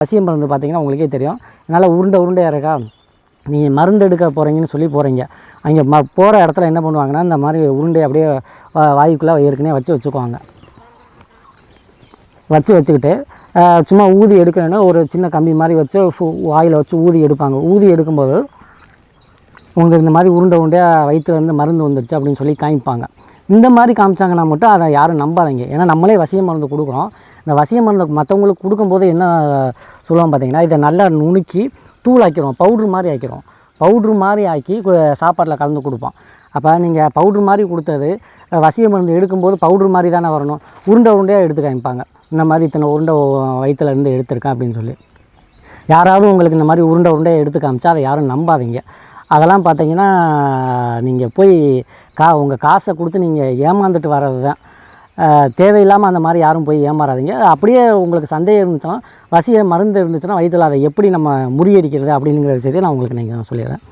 வசிய மருந்து பார்த்திங்கன்னா உங்களுக்கே தெரியும், என்னால் உருண்டையாக இருக்கா, நீங்கள் மருந்து எடுக்க போகிறீங்கன்னு சொல்லி போகிறீங்க, அங்கே போகிற இடத்துல என்ன பண்ணுவாங்கன்னா இந்த மாதிரி உருண்டை அப்படியே வாய்க்குள்ளே ஏற்கனவே வச்சுக்குவாங்க. வச்சுக்கிட்டு சும்மா ஊதி எடுக்கணுன்னா ஒரு சின்ன கம்பி மாதிரி வச்சு வாயில் வச்சு ஊதி எடுப்பாங்க. ஊதி எடுக்கும்போது உங்களுக்கு இந்த மாதிரி உருண்டையாக வயிற்றுலேருந்து மருந்து வந்துடுச்சு அப்படின்னு சொல்லி காமிப்பாங்க. இந்த மாதிரி காமிச்சாங்கன்னா மட்டும் அதை யாரும் நம்பாதீங்க. ஏன்னா நம்மளே வசிய மருந்து கொடுக்குறோம். இந்த வசிய மருந்து மற்றவங்களுக்கு கொடுக்கும்போது என்ன சொல்லுவோம் பார்த்திங்கன்னா, இதை நல்லா நுணுக்கி தூளாக்கிடுவோம், பவுட்ரு மாதிரி ஆக்கிடுவோம். பவுட்ரு மாதிரி ஆக்கி சாப்பாட்டில் கலந்து கொடுப்போம். அப்போ நீங்கள் பவுட்ரு மாதிரி கொடுத்தது வசிய மருந்து எடுக்கும்போது பவுட்ரு மாதிரி தானே வரணும், உருண்டையாக எடுத்து காமிப்பாங்க. இந்த மாதிரி இத்தனை உருண்டை வயிற்றுலேருந்து எடுத்திருக்கேன் அப்படின்னு சொல்லி. யாராவது உங்களுக்கு இந்த மாதிரி உருண்டையாக எடுத்து காமிச்சா அதை யாரும் நம்பாதீங்க. அதெல்லாம் பார்த்தீங்கன்னா நீங்கள் போய் உங்கள் காசை கொடுத்து நீங்கள் ஏமாந்துட்டு வர்றது தான். தேவையில்லாமல் அந்த மாதிரி யாரும் போய் ஏமாறாதீங்க. அப்படியே உங்களுக்கு சந்தேகம் இருந்துச்சுன்னா, வசிய மருந்து இருந்துச்சுன்னா வயிற்றில் அதை எப்படி நம்ம முறியடிக்கிறது அப்படிங்கிற விஷயத்தை நான் உங்களுக்கு சொல்லிடுறேன்.